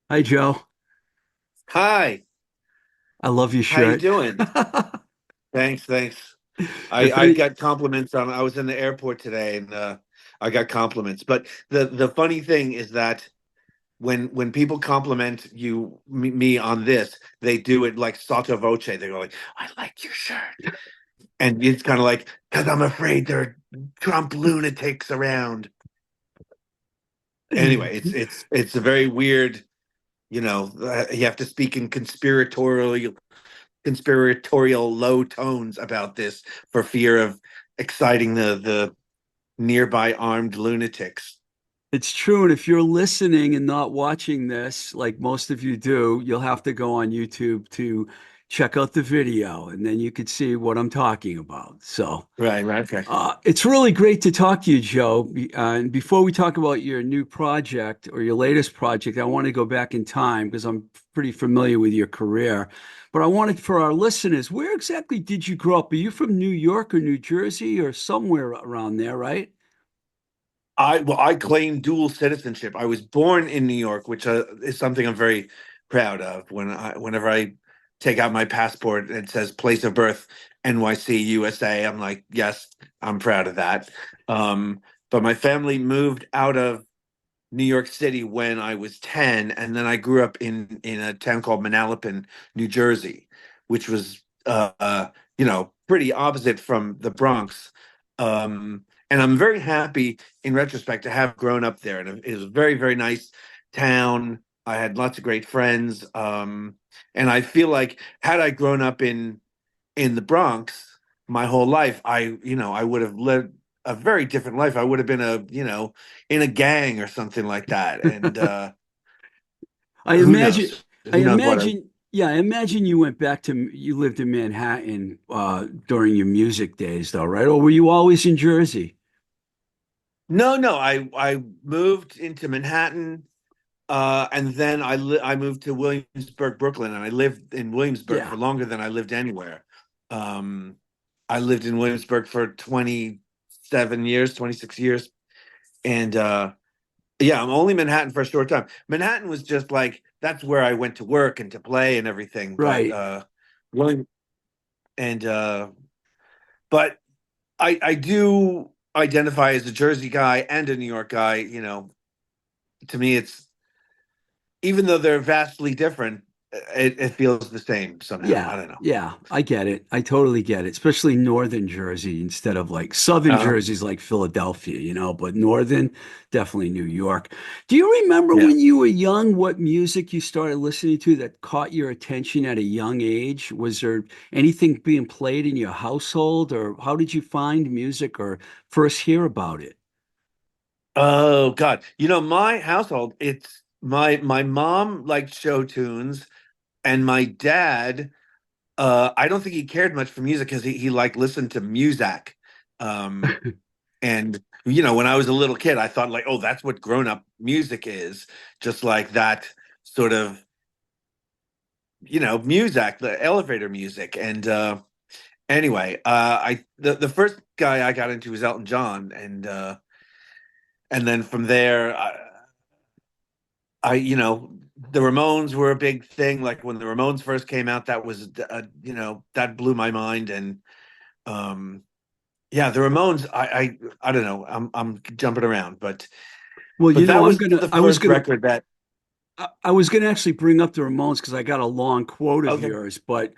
Hi, Joe. Hi, I love your how you shirt. doing? Thanks. If I any, got compliments on. I was in the airport today, and I got compliments. But the funny thing is that when people compliment me on this, they do it like sotto voce. They go like, "I like your shirt," and it's kind of like because I'm afraid there are Trump lunatics around. Anyway, it's a very weird. You have to speak in conspiratorial low tones about this for fear of exciting the nearby armed lunatics. it's true. And if you're listening and not watching this, like most of you do, you'll have to go on YouTube to check out the video, and then you could see what I'm talking about. So, Right, okay. it's really great to talk to you, Joe. And before we talk about your new project or your latest project, I want to go back in time because I'm pretty familiar with your career. But I wanted for our listeners, where exactly did you grow up? Are you from New York or New Jersey or somewhere around there, right? I claim dual citizenship. I was born in New York, which is something I'm very proud of. Whenever I take out my passport, it says place of birth NYC USA. I'm like, yes, I'm proud of that. But my family moved out of New York City when I was 10, and then I grew up in a town called Manalapan, New Jersey, which was pretty opposite from the Bronx. And I'm very happy in retrospect to have grown up there. And it was a very, very nice town. I had lots of great friends. And I feel like had I grown up in the Bronx my whole life, I would have lived a very different life. I would have been in a gang or something like that. And I who imagine, knows? I Who knows what I imagine, yeah, I imagine you went back to, you lived in Manhattan during your music days, though, right? Or were you always in Jersey? No, I moved into Manhattan, and then I moved to Williamsburg, Brooklyn, and I lived in Williamsburg Yeah. for longer than I lived anywhere. Um, I lived in Williamsburg for 27 years, 26 years. And yeah, I'm only Manhattan for a short time. Manhattan was just like that's where I went to work and to play and everything. But Right. William and but I do identify as a Jersey guy and a New York guy. To me, it's even though they're vastly different, it feels the same somehow. Yeah, I don't know. yeah, I get it. I totally get it, especially northern Jersey instead of like southern Uh, Jersey's like Philadelphia, but northern, definitely New York. Do you remember yeah. when you were young, what music you started listening to that caught your attention at a young age? Was there anything being played in your household, or how did you find music or first hear about it? Oh God. My household, it's my mom liked show tunes, and my dad. I don't think he cared much for music because he like listened to Muzak. Um, and when I was a little kid, I thought like, oh, that's what grown-up music is, just like that sort of, Muzak, the elevator music. And anyway, I the first guy I got into was Elton John, and then from there, the Ramones were a big thing. Like when the Ramones first came out, that was that blew my mind. And um yeah, the Ramones. I don't know. I'm jumping around, but Well, that I'm was gonna, the first record that. I was gonna actually bring up the Ramones because I got a long quote of Okay. yours, but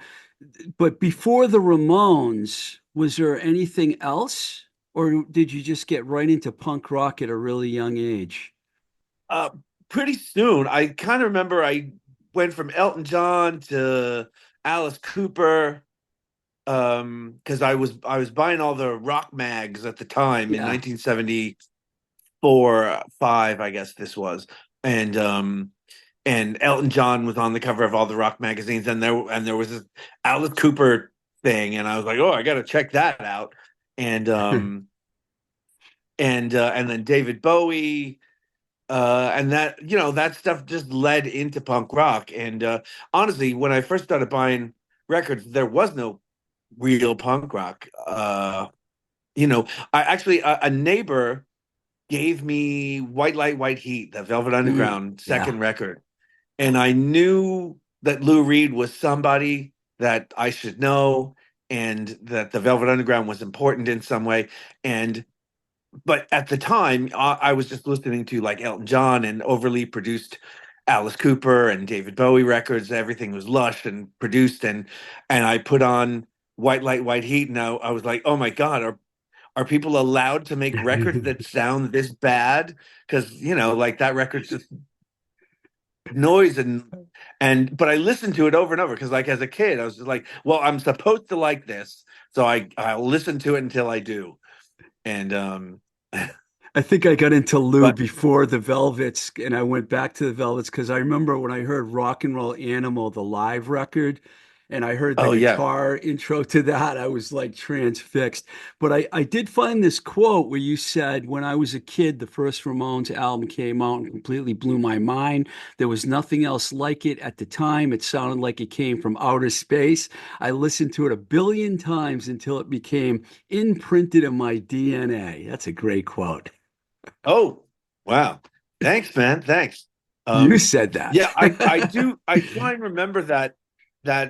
before the Ramones, was there anything else, or did you just get right into punk rock at a really young age? Uh, Pretty soon, I kind of remember I went from Elton John to Alice Cooper, because I was buying all the rock mags at the time in Yeah. 1974, 5, I guess this was, and Elton John was on the cover of all the rock magazines, and there was this Alice Cooper thing, and I was like, oh, I got to check that out, and and then David Bowie, and that stuff just led into punk rock, and honestly, when I first started buying records, there was no real punk rock. I actually a neighbor gave me White Light, White Heat, the Velvet Mm, Underground yeah. second record. and I knew that Lou Reed was somebody that I should know, and that the Velvet Underground was important in some way. And but at the time, I was just listening to like Elton John and overly produced Alice Cooper and David Bowie records. Everything was lush and produced, and I put on White Light, White Heat, and I was like, oh my God, are people allowed to make records that sound this bad? Because like that record's just noise and but I listened to it over and over because like as a kid I was just like, well, I'm supposed to like this, so I'll listen to it until I do. And I think I got into Lou but before the Velvets, and I went back to the Velvets because I remember when I heard Rock and Roll Animal, the live record, and I heard the oh yeah. guitar intro to that, I was like transfixed. But I did find this quote where you said, when I was a kid, the first Ramones album came out and completely blew my mind. There was nothing else like it at the time. It sounded like it came from outer space. I listened to it a billion times until it became imprinted in my DNA. That's a great quote. Oh, wow. Thanks, man. Thanks. You Um, said that. yeah, I try and remember that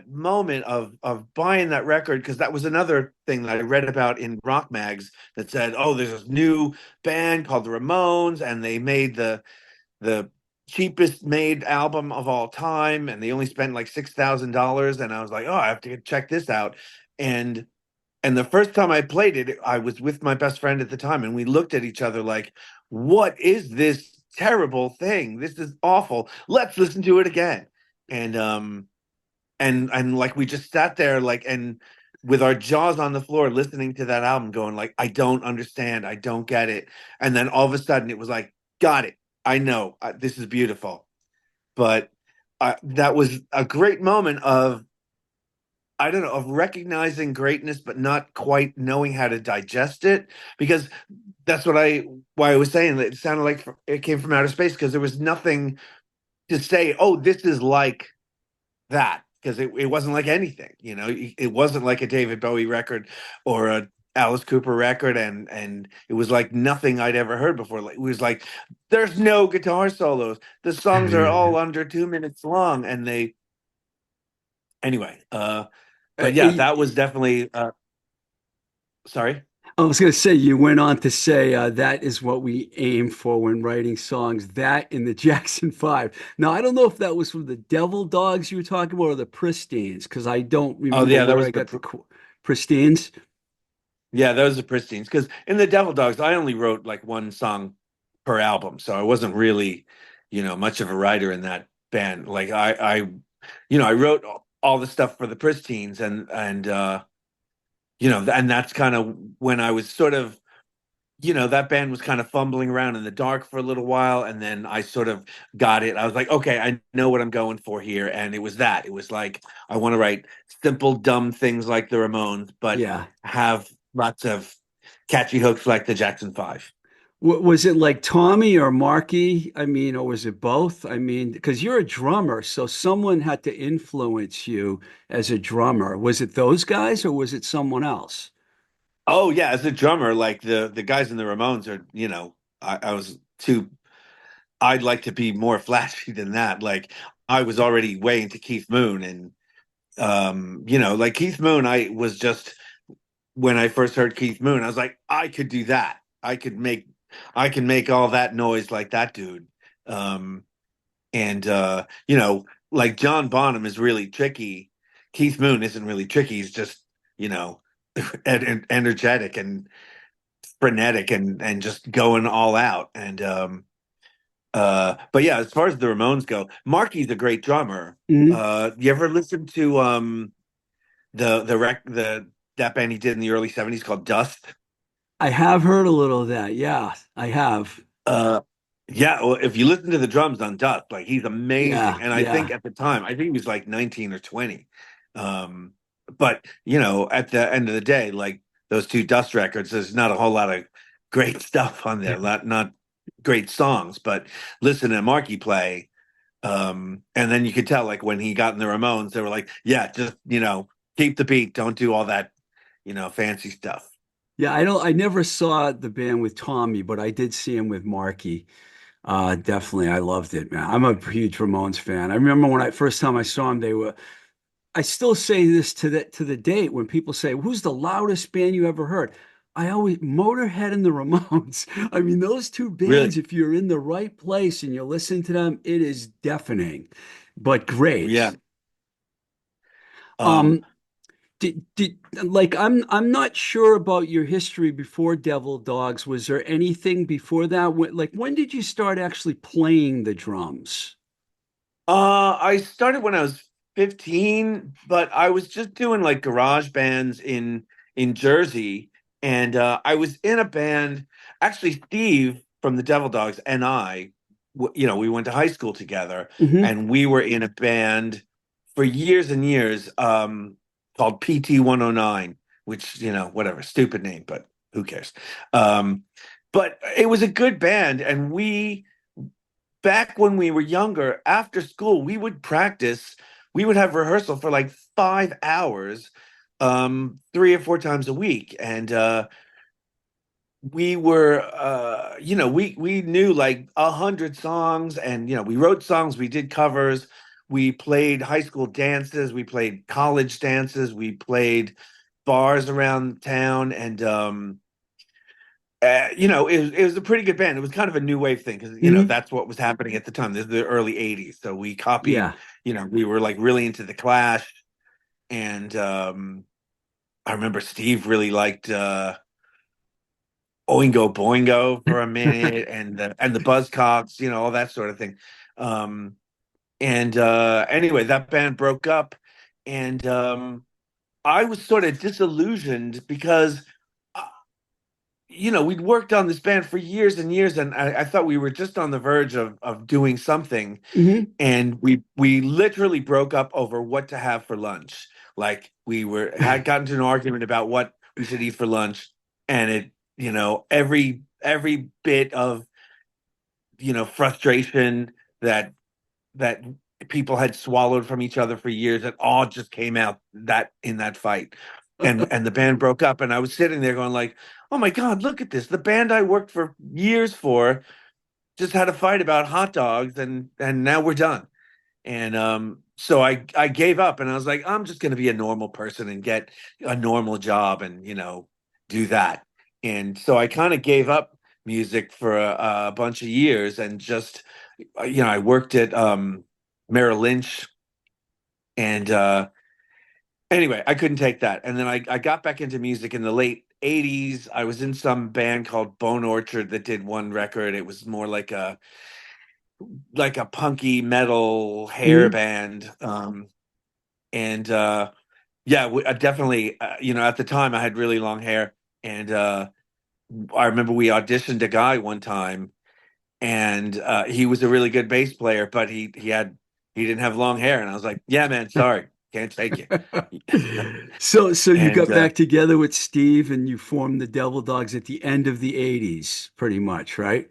moment of buying that record because that was another thing that I read about in rock mags that said, oh, there's this new band called the Ramones, and they made the cheapest made album of all time, and they only spent like $6,000. And I was like, oh, I have to check this out. And and the first time I played it, I was with my best friend at the time, and we looked at each other like, what is this terrible thing? This is awful. Let's listen to it again. And and like we just sat there like and with our jaws on the floor listening to that album going like, I don't understand, I don't get it. And then all of a sudden it was like, got it. I know. This is beautiful. But that was a great moment of I don't know, of recognizing greatness, but not quite knowing how to digest it. Because that's why I was saying that it sounded like it came from outer space because there was nothing to say, oh, this is like that. Because it wasn't like anything, it wasn't like a David Bowie record or a Alice Cooper record. And it was like nothing I'd ever heard before. Like, it was like, there's no guitar solos. The songs are all under 2 minutes long. And they, anyway, but yeah, I that was definitely sorry. was going to say, you went on to say that is what we aim for when writing songs, that in the Jackson 5. Now, I don't know if that was from the Devil Dogs you were talking about or the Prissteens, because I don't Oh remember yeah, that where was I got the Prissteens. yeah, those are Prissteens. Because in the Devil Dogs, I only wrote like one song per album, so I wasn't really, much of a writer in that band. Like I wrote all the stuff for the Prissteens, and that's kind of when I was sort of, that band was kind of fumbling around in the dark for a little while, and then I sort of got it. I was like, okay, I know what I'm going for here, and it was that. It was like I want to write simple, dumb things like the Ramones, but Yeah. have lots of catchy hooks like the Jackson Five. Was it like Tommy or Marky? I mean, or was it both? I mean, because you're a drummer, so someone had to influence you as a drummer. Was it those guys or was it someone else? Oh yeah, as a drummer, like the guys in the Ramones are, I was too. I'd like to be more flashy than that. Like I was already way into Keith Moon, and like Keith Moon, I was just when I first heard Keith Moon, I was like, I could do that. I can make all that noise like that dude. Um, and like John Bonham is really tricky. Keith Moon isn't really tricky. He's just, you know, energetic and frenetic and just going all out. And but yeah, as far as the Ramones go, Marky's a great drummer. Mhm. You ever listen to the that band he did in the early '70s called Dust? I have heard a little of that. Yeah, I have. Uh, yeah, well, if you listen to the drums on Dust, like he's Yeah, amazing. And I think yeah. at the time, I think he was like 19 or 20. Um, but at the end of the day, like those two Dust records, there's not a whole lot of great stuff on there, not great songs, but listen to Marky play. And then you could tell like when he got in the Ramones, they were like, yeah, just, keep the beat, don't do all that, fancy stuff. Yeah, I never saw the band with Tommy, but I did see him with Marky. Definitely. I loved it, man. I'm a huge Ramones fan. I remember when I first time I saw them, I still say this to the date when people say, "Who's the loudest band you ever heard?" I always Motorhead and the Ramones. I mean, those two bands, Really? if you're in the right place and you listen to them, it is deafening, but Yeah. great. Um, Um, did like I'm not sure about your history before Devil Dogs. Was there anything before that? When did you start actually playing the drums? I started when I was 15, but I was just doing like garage bands in Jersey, and I was in a band. Actually, Steve from the Devil Dogs and we went to high school together, Hmm. and we were in a band for years and years, called PT 109, which whatever, stupid name, but who cares? Um, but it was a good band, and we back when we were younger, after school, we would practice. We would have rehearsal for like 5 hours, 3 or 4 times a week. And we were, we knew like 100 songs, and we wrote songs, we did covers, we played high school dances, we played college dances, we played bars around town, and it was a pretty good band. It was kind of a new wave thing because Hmm. that's what was happening at the time. This is the early '80s, so we copied. Yeah. We were like really into the Clash, and I remember Steve really liked Oingo Boingo for a minute, and the Buzzcocks, all that sort of thing. Um, and anyway, that band broke up, and I was sort of disillusioned because we'd worked on this band for years and years, and I thought we were just on the verge of doing something, Hmm. and we literally broke up over what to have for lunch. Like we were had gotten to an argument about what we should eat for lunch, and every bit of frustration that people had swallowed from each other for years, it all just came out that in that fight, and the band broke up, and I was sitting there going like, oh my god, look at this, the band I worked for years for just had a fight about hot dogs, and now we're done. And so I gave up, and I was like, I'm just going to be a normal person and get a normal job, and do that. And so I kind of gave up music for a bunch of years, and just I worked at Merrill Lynch, and anyway, I couldn't take that. And then I got back into music in the late '80s. I was in some band called Bone Orchard that did one record. It was more like a punky metal hair Hmm. band. And yeah, definitely. At the time, I had really long hair, and I remember we auditioned a guy one time, and he was a really good bass player, but he didn't have long hair, and I was like, "Yeah, man, sorry, can't take you." So you And got back together with Steve and you formed the Devil Dogs at the end of the 80s, pretty much, right?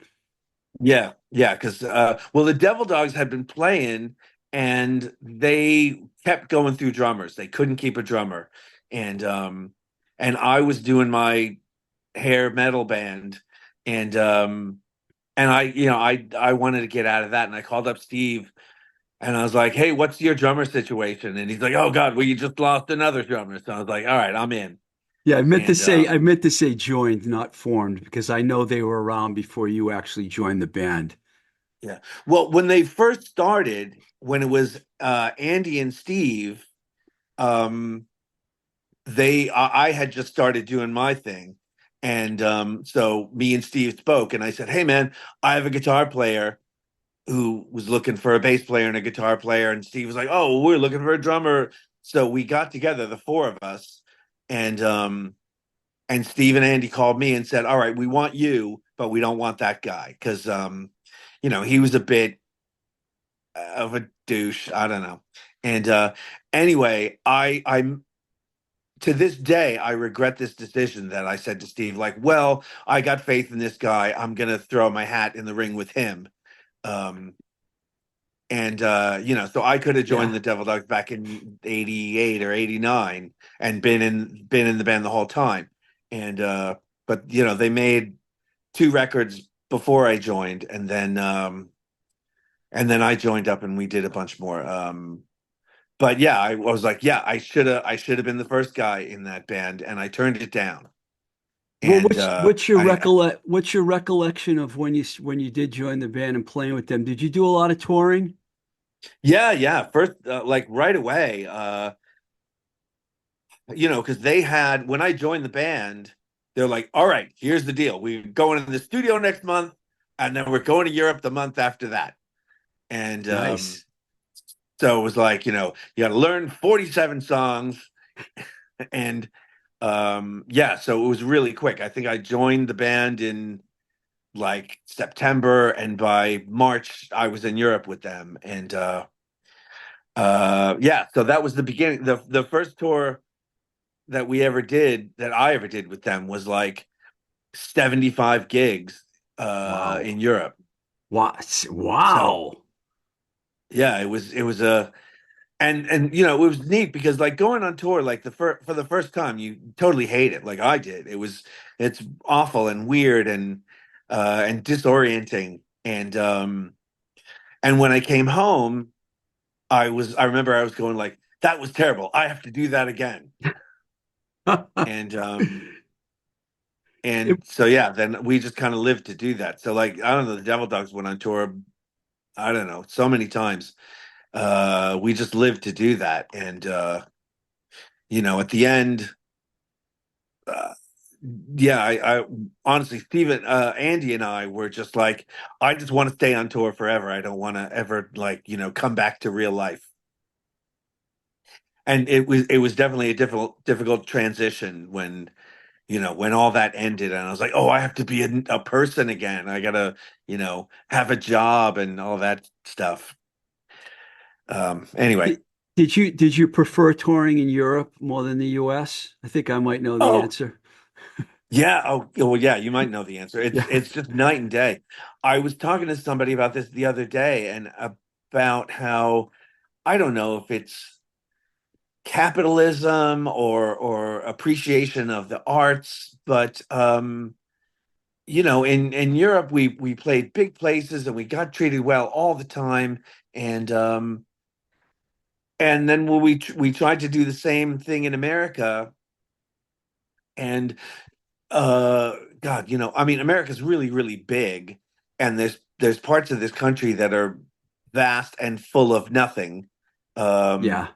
yeah, yeah, because well, the Devil Dogs had been playing, and they kept going through drummers. They couldn't keep a drummer, and I was doing my hair metal band, and I wanted to get out of that, and I called up Steve, and I was like, "Hey, what's your drummer situation?" And he's like, "Oh God, well, you just lost another drummer." So I was like, "All right, I'm in." Yeah, And I meant to say joined, not formed, because I know they were around before you actually joined the band. yeah, well, when they first started, when it was Andy and Steve, um, I had just started doing my thing, and so me and Steve spoke, and I said, "Hey, man, I have a guitar player who was looking for a bass player and a guitar player," and Steve was like, "Oh, well, we're looking for a drummer." So we got together, the four of us, and Steve and Andy called me and said, "All right, we want you, but we don't want that guy because he was a bit of a douche. I don't know." And anyway, I'm to this day, I regret this decision that I said to Steve, like, well, I got faith in this guy. I'm gonna throw my hat in the ring with him. Um, and so I could have joined Yeah. the Devil Dogs back in '88 or '89 and been in the band the whole time. And but they made two records before I joined, and then I joined up and we did a bunch more. But yeah, I was like, yeah, I should have been the first guy in that band, and I turned it down. Well, And what's your recollection of when you did join the band and playing with them? Did you do a lot of touring? yeah, yeah, first like right away, because they had when I joined the band, they're like, all right, here's the deal: we're going to the studio next month, and then we're going to Europe the month after that. And Nice. so it was like, you got to learn 47 songs, and yeah, so it was really quick. I think I joined the band in like September, and by March I was in Europe with them. And yeah, so that was the beginning. The first tour that I ever did with them was like 75 gigs Wow. in Europe. So Wow. yeah, it was a and it was neat because like going on tour like for the first time you totally hate it like I did. It's awful and weird and disorienting. And when I came home, I remember I was going like, that was terrible. I have to do that again. And It- so yeah, then we just kind of lived to do that. So like I don't know, the Devil Dogs went on tour, I don't know, so many times. We just lived to do that. And at the end, uh, yeah, I honestly, Steven, Andy and I were just like, I just want to stay on tour forever. I don't want to ever like, come back to real life. And it was definitely a difficult transition when when all that ended, and I was like, oh, I have to be a person again. I gotta have a job and all that stuff. Anyway. Did, did you prefer touring in Europe more than the US? I think I might know the Oh answer. yeah. Oh well, yeah, you might know the answer. it's Yeah. it's just night and day. I was talking to somebody about this the other day, and about how, I don't know if it's capitalism or appreciation of the arts, but in Europe, we played big places and we got treated well all the time. And then when we tried to do the same thing in America, and God, I mean, America's really, really big, and there's parts of this country that are vast and full of nothing. Um, Yeah.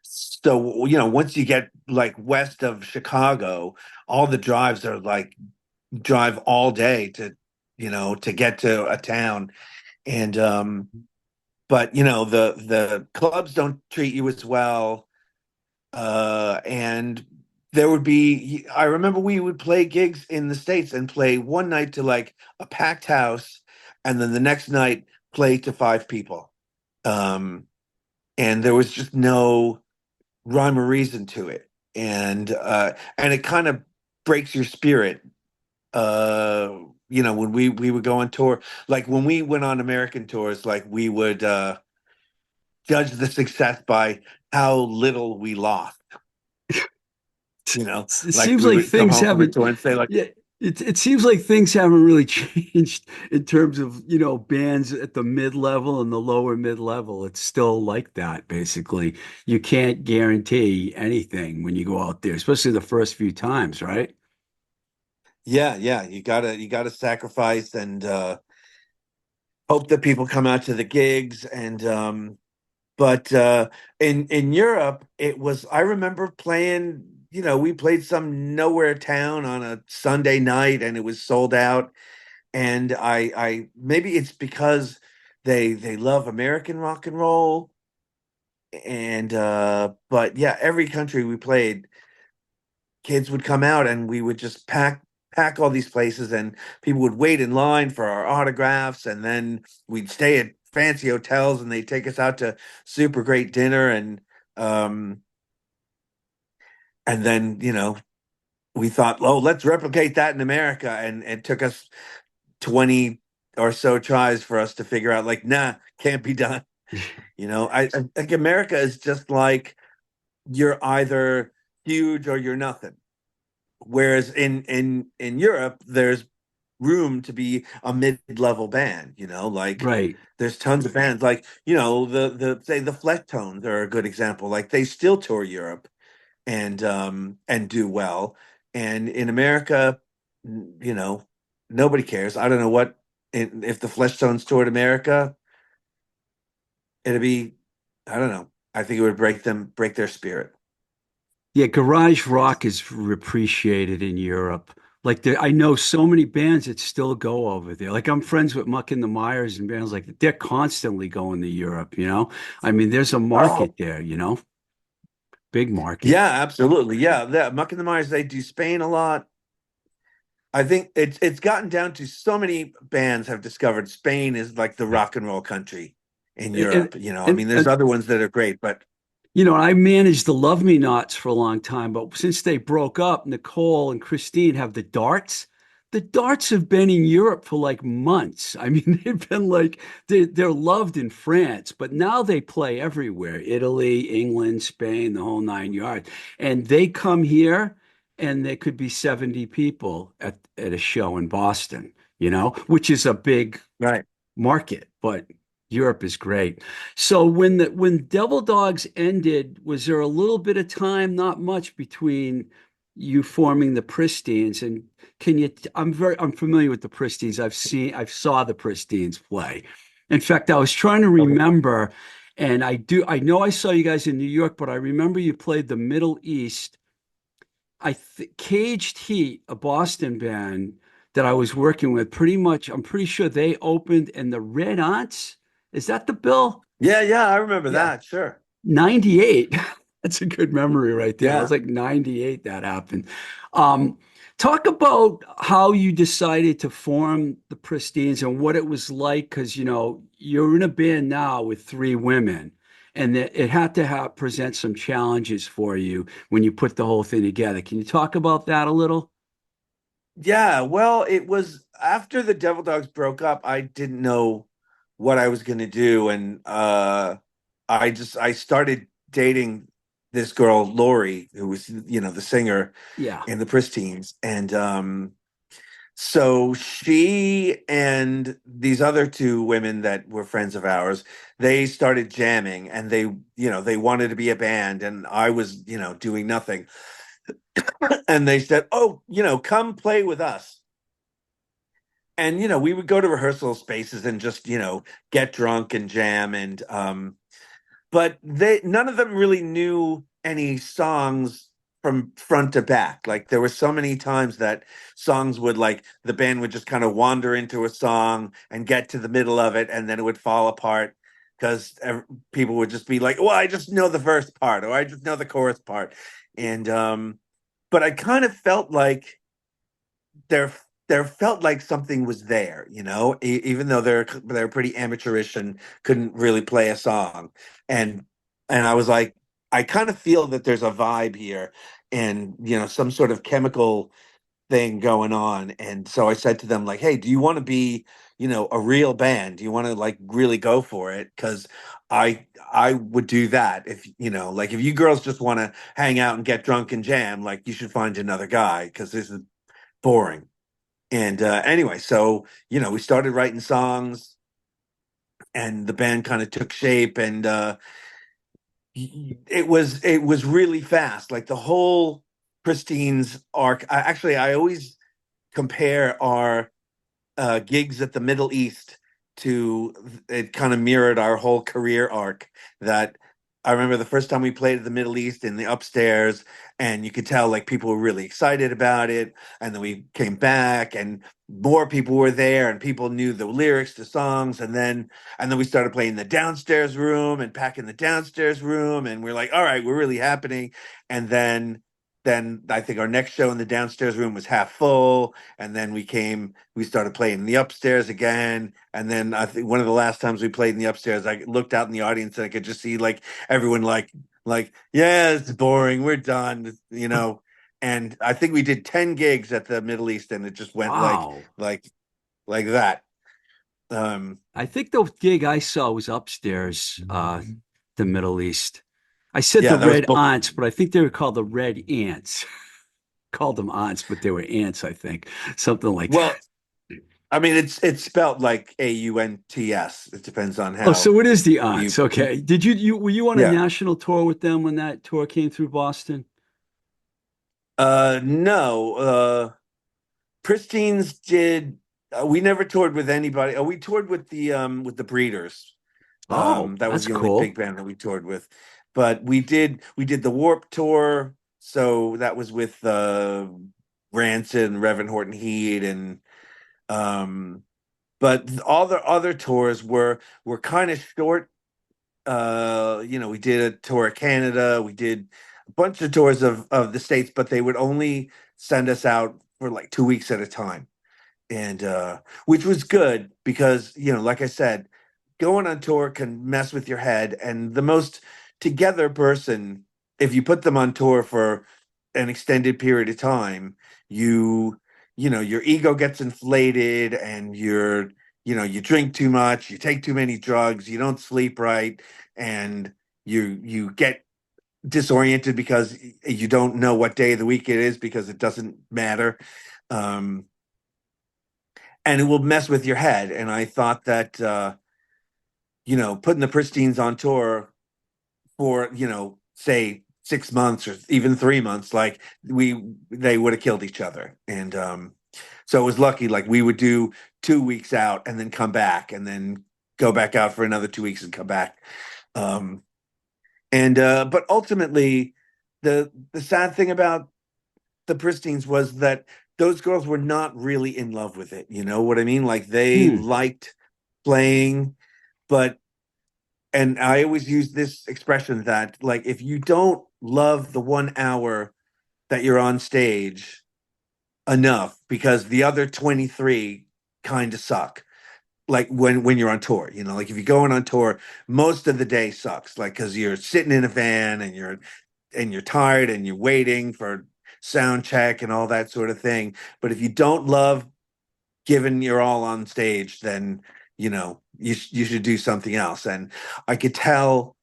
so once you get like west of Chicago, all the drives are like drive all day to get to a town. And but the clubs don't treat you as well. And there would be I remember we would play gigs in the States and play one night to like a packed house, and then the next night play to five people. Um, and there was just no rhyme or reason to it. And it kind of breaks your spirit. Uh, when we would go on tour, like when we went on American tours, like we would judge the success by how little we lost. It Like seems we like would come things home from a haven't, tour and say like, yeah, it seems like things haven't really changed in terms of, bands at the mid-level and the lower mid-level. It's still like that, basically. You can't guarantee anything when you go out there, especially the first few times, right? yeah, yeah, you gotta sacrifice and hope that people come out to the gigs. And but in Europe, it was, I remember playing, we played some nowhere town on a Sunday night, and it was sold out. And I maybe it's because they love American rock and roll. And but yeah, every country we played, kids would come out, and we would just pack all these places, and people would wait in line for our autographs, and then we'd stay at fancy hotels, and they'd take us out to super great dinner. Um and then we thought, oh, let's replicate that in America, and it took us 20 or so tries for us to figure out like, nah, can't be done. I think America is just like, you're either huge or you're nothing. Whereas in Europe, there's room to be a mid-level band, like Right. there's tons of bands like, the say the Flecktones are a good example. Like they still tour Europe and do well. And in America, nobody cares. I don't know if the Fleshtones toured America, it'd be, I don't know. I think it would break their spirit. Yeah, garage rock is appreciated in Europe. Like I know so many bands that still go over there. Like I'm friends with Muck and the Myers and bands like that. They're constantly going to Europe, you know? I mean, there's a Oh, market there, you know? Big market. yeah, absolutely. Yeah, Muck and the Myers, they do Spain a lot. I think it's gotten down to so many bands have discovered Spain is like the rock and roll country in And Europe. I mean, there's and other ones that are great, but you know, I managed the Love Me Nots for a long time, but since they broke up, Nicole and Christine have the Darts. The Darts have been in Europe for like months. I mean, they've been like they're loved in France, but now they play everywhere: Italy, England, Spain, the whole nine yards. And they come here, and there could be 70 people at a show in Boston, you know, which is a big right. market, but Europe is great. So when Devil Dogs ended, was there a little bit of time, not much, between you forming the Prissteens? And I'm familiar with the Prissteens. I've saw the Prissteens play. In fact, I was trying to Okay. remember, and I know I saw you guys in New York, but I remember you played the Middle East. Caged Heat, a Boston band that I was working with, pretty much, I'm pretty sure they opened, and the Red Aunts, is that the bill? Yeah, yeah, I remember Yeah. that. Sure. 98. That's a good memory right there. It was Yeah. like 98 that happened. Um, Talk about how you decided to form the Pristeens and what it was like, because you know you're in a band now with three women, and it had to have present some challenges for you when you put the whole thing together. Can you talk about that a little? Yeah, well, it was after the Devil Dogs broke up, I didn't know what I was going to do and I started dating this girl Lori who was, the singer Yeah. in the Prissteens and so she and these other two women that were friends of ours, they started jamming and they wanted to be a band and I was, doing nothing. And they said, "Oh, come play with us." And we would go to rehearsal spaces and just get drunk and jam and but they none of them really knew any songs from front to back. Like there were so many times that songs would like the band would just kind of wander into a song and get to the middle of it and then it would fall apart because people would just be like, well, I just know the verse part or I just know the chorus part. And but I kind of felt like there there felt like something was there, even though they're pretty amateurish and couldn't really play a song. And I was like, I kind of feel that there's a vibe here and some sort of chemical thing going on. And so I said to them, like, hey, do you want to be, a real band? Do you want to like really go for it? Because I would do that if like if you girls just want to hang out and get drunk and jam, like you should find another guy because this is boring. And anyway, so we started writing songs, and the band kind of took shape, and it was really fast. Like the whole Pristeens arc. I always compare our gigs at the Middle East to it kind of mirrored our whole career arc. That I remember the first time we played at the Middle East in the upstairs, and you could tell like people were really excited about it. And then we came back, and more people were there, and people knew the lyrics to songs. And then we started playing the downstairs room and packing the downstairs room, and we're like, all right, we're really happening. And then I think our next show in the downstairs room was half full, and then we started playing in the upstairs again, and then I think one of the last times we played in the upstairs, I looked out in the audience and I could just see like everyone like yeah, it's boring, we're done, and I think we did 10 gigs at the Middle East and it just went Wow. like like that. um I think the gig I saw was upstairs, the Middle East. I said the yeah, that was Red both. Aunts, but I think they were called the Red Ants. Called them aunts, but they were ants, I think. Something like Well, that. I mean, it's spelled like AUNTS. It depends on Oh, so how it is the you. aunts. Okay. Did you were you on a Yeah. national tour with them when that tour came through Boston? No. Prissteens did. We never toured with anybody. We toured with the Breeders. Oh, That was that's the only big cool. band that we toured with. But we did the Warp Tour. So that was with Rancid and Reverend Horton Heat and um but all the other tours were kind of short. We did a tour of Canada, we did a bunch of tours of the States, but they would only send us out for like 2 weeks at a time. And which was good because, like I said, going on tour can mess with your head. And the most together person, if you put them on tour for an extended period of time, you your ego gets inflated and you drink too much, you take too many drugs, you don't sleep right, and you get disoriented because you don't know what day of the week it is because it doesn't matter. Um, and it will mess with your head. And I thought that putting the Pristeens on tour for say 6 months or even 3 months, like they would have killed each other. And so it was lucky. Like we would do 2 weeks out and then come back and then go back out for another 2 weeks and come back. Um, and But ultimately, the sad thing about the Pristeens was that those girls were not really in love with it. You know what I mean? Like they Hmm. liked playing, but and I always use this expression that like if you don't love the 1 hour that you're on stage enough because the other 23 kind of suck. Like when you're on tour, like if you're going on tour, most of the day sucks. Like because you're sitting in a van and you're tired and you're waiting for sound check and all that sort of thing. But if you don't love giving your all on stage, then you should do something else. And I could tell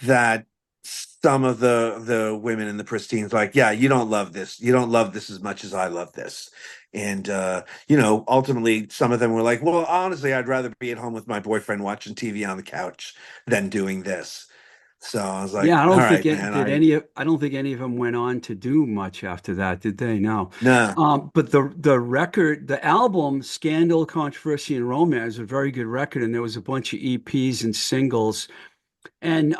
that some of the women in the Pristeens like, yeah, you don't love this. You don't love this as much as I love this. And ultimately some of them were like, well, honestly, I'd rather be at home with my boyfriend watching TV on the couch than doing this. So I was like, Yeah, I all don't think right, it man, did any I don't think any of them went on to do much after that, did they? No. nah. But the album Scandal, Controversy, and Romance was a very good record, and there was a bunch of EPs and singles. And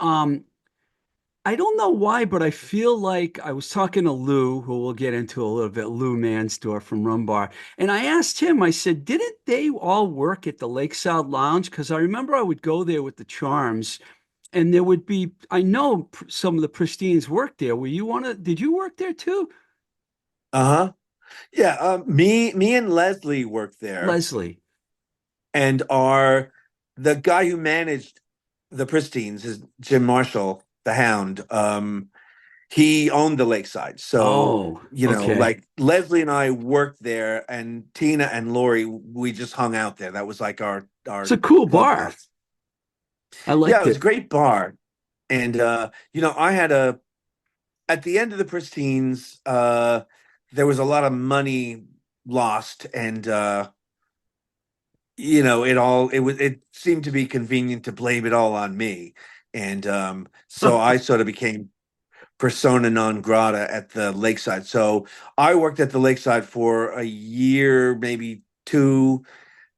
I don't know why, but I feel like I was talking to Lou, who we'll get into a little bit, Lou Mansdorf from Rumbar. And I asked him, I said, didn't they all work at the Lakeside Lounge? Because I remember I would go there with the Charms, and there would be, I know some of the Pristeens worked there. Did you work there too? Uh-huh. Yeah, me and Leslie worked there, Leslie. and our the guy who managed the Pristeens is Jim Marshall, the Hound. He owned the Lakeside. So, Oh, okay. like Leslie and I worked there, and Tina and Lori, we just hung out there. That was like It's our a cool club bar. house. I Yeah, liked it was a it. great bar. And I had at the end of the Pristeens, there was a lot of money lost, and it seemed to be convenient to blame it all on me. And so I sort of became persona non grata at the Lakeside. So I worked at the Lakeside for a year, maybe two,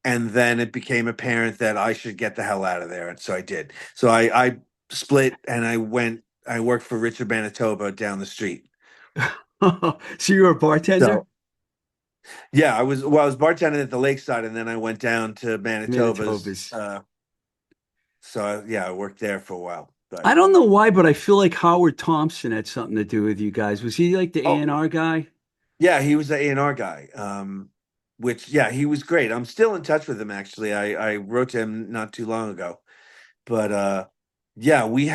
and then it became apparent that I should get the hell out of there, and so I did. So I split and I worked for Richard Manitoba down the street. So you were a bartender? So yeah, I was bartending at the Lakeside, and then I went down to Manitoba's. Manitoba's. So yeah, I worked there for a while. But I don't know why, but I feel like Howard Thompson had something to do with you guys. Was he like the oh A&R guy? yeah, he was the A&R guy. Which yeah, he was great. I'm still in touch with him actually. I wrote to him not too long ago. But yeah, we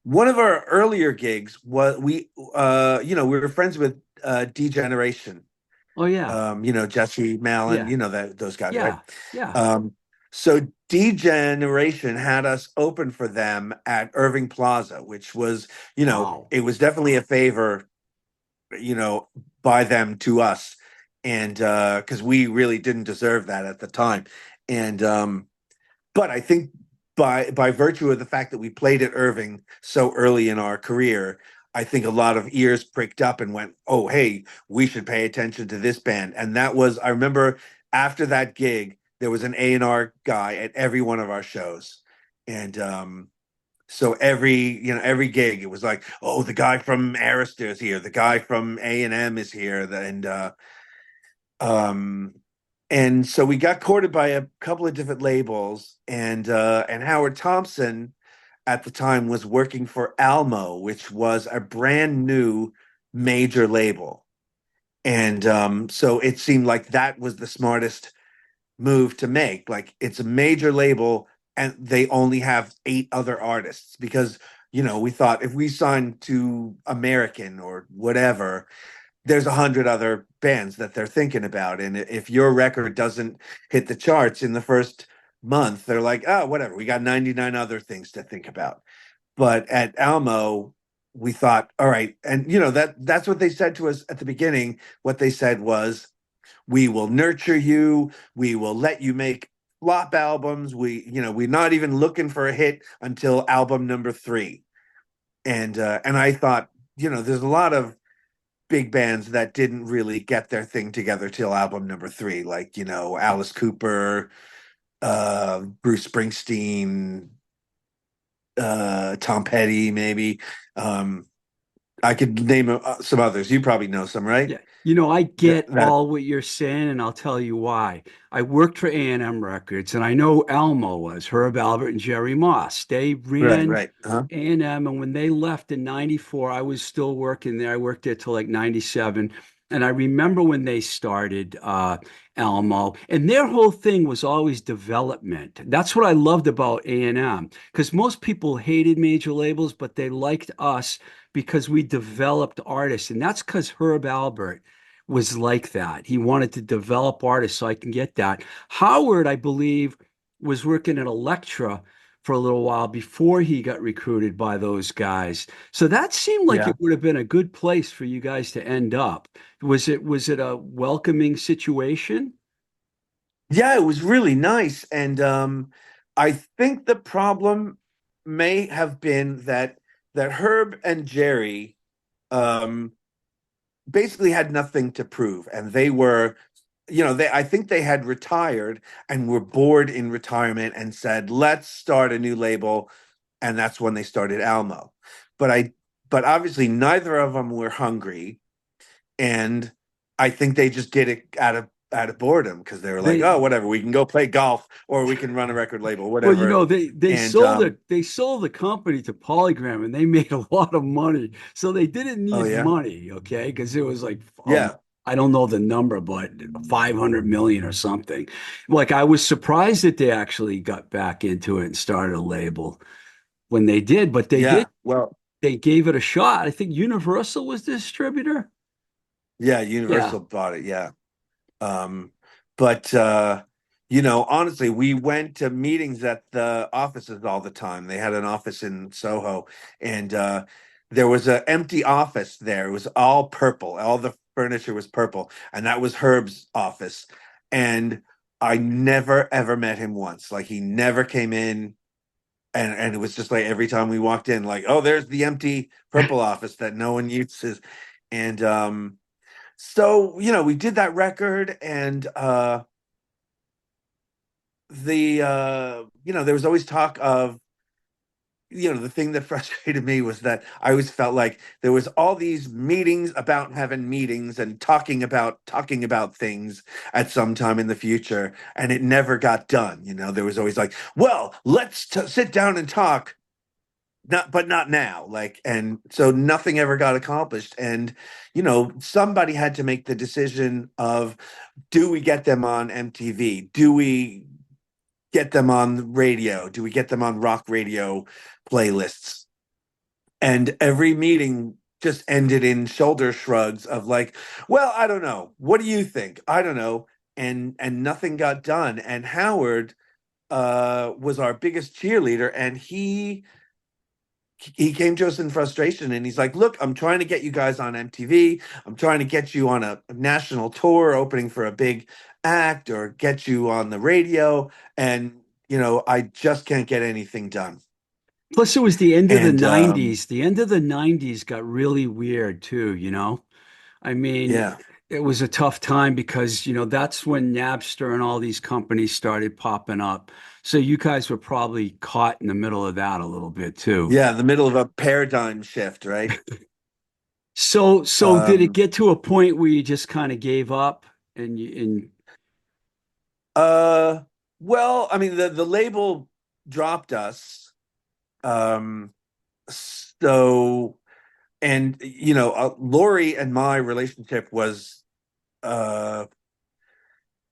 one of our earlier gigs was we were friends with D Generation. Oh yeah. Jesse Malin, Yeah. that those guys, right? Yeah. Yeah. So D Generation had us open for them at Irving Plaza, which was, Wow. it was definitely a favor, you know, by them to us. and because we really didn't deserve that at the time. And but I think by virtue of the fact that we played at Irving so early in our career, I think a lot of ears pricked up and went, "Oh, hey, we should pay attention to this band." And that was, I remember after that gig, there was an A&R guy at every one of our shows, and so every gig, it was like, "Oh, the guy from Arista is here, the guy from A&M is here," um, and so we got courted by a couple of different labels, and Howard Thompson at the time was working for Almo, which was a brand new major label. And so it seemed like that was the smartest move to make. Like, it's a major label and they only have 8 other artists, because we thought if we signed to American or whatever, there's 100 other bands that they're thinking about. And if your record doesn't hit the charts in the first month, they're like, oh, whatever, we got 99 other things to think about. But at Almo, we thought, all right, and that's what they said to us at the beginning. What they said was, we will nurture you, we will let you make flop albums. We're not even looking for a hit until album number 3. And I thought, there's a lot of big bands that didn't really get their thing together till album number 3, like Alice Cooper, Bruce Springsteen, Tom Petty, maybe. um I could name some others. You probably know some, right? Yeah, I that, get that all what you're saying, and I'll tell you why. I worked for A&M Records, and I know Almo was Herb Albert and Jerry Moss. They right, ran right. Uh-huh. A&M, and when they left in '94, I was still working there. I worked there till like '97, and I remember when they started Almo, and their whole thing was always development. That's what I loved about A&M, because most people hated major labels, but they liked us because we developed artists. And that's because Herb Albert was like that. He wanted to develop artists, so I can get that. Howard, I believe, was working at Elektra for a little while before he got recruited by those guys. So that seemed like Yeah. it would have been a good place for you guys to end up. Was it a welcoming situation? Yeah, it was really nice. And I think the problem may have been that Herb and Jerry um basically had nothing to prove, and they were, they I think they had retired and were bored in retirement and said, let's start a new label. And that's when they started Almo. But obviously neither of them were hungry, and I think they just did it out of boredom, because they were like, They oh, whatever, we can go play golf or we can run a record label, Well, whatever. they And sold the company to Polygram, and they made a lot of money. So they didn't oh, need yeah. money, okay? Because it was like Yeah. I don't know the number, but 500 million or something. Like, I was surprised that they actually got back into it and started a label when they did, but they did. Yeah. Well, They gave it a shot. I think Universal was the distributor. yeah, Yeah. Universal bought it. Yeah. Um, but honestly, we went to meetings at the offices all the time. They had an office in Soho, and there was an empty office there. It was all purple. All the furniture was purple, and that was Herb's office. And I never ever met him once. Like, he never came in, and it was just like every time we walked in, like, oh, there's the empty purple office that no one uses. And so, we did that record, and there was always talk of, the thing that frustrated me was that I always felt like there was all these meetings about having meetings and talking about things at some time in the future, and it never got done. There was always like, well, let's sit down and talk, but not now. Like, and so nothing ever got accomplished. And somebody had to make the decision of, do we get them on MTV? Do we get them on the radio? Do we get them on rock radio playlists? And every meeting just ended in shoulder shrugs of like, well, I don't know. What do you think? I don't know. And nothing got done. And Howard was our biggest cheerleader, and he he came to us in frustration, and he's like, "Look, I'm trying to get you guys on MTV. I'm trying to get you on a national tour, opening for a big act, or get you on the radio, and I just can't get anything done." Plus, it was the end of the And 90s. The end of the 90s got really weird too, you know? I mean, yeah, it was a tough time because, that's when Napster and all these companies started popping up. So you guys were probably caught in the middle of that a little bit too. yeah, in the middle of a paradigm shift, right? So did it Um, get to a point where you just kind of gave up and uh, well, I mean, the label dropped us. Um, so, and Lori and my relationship was, uh,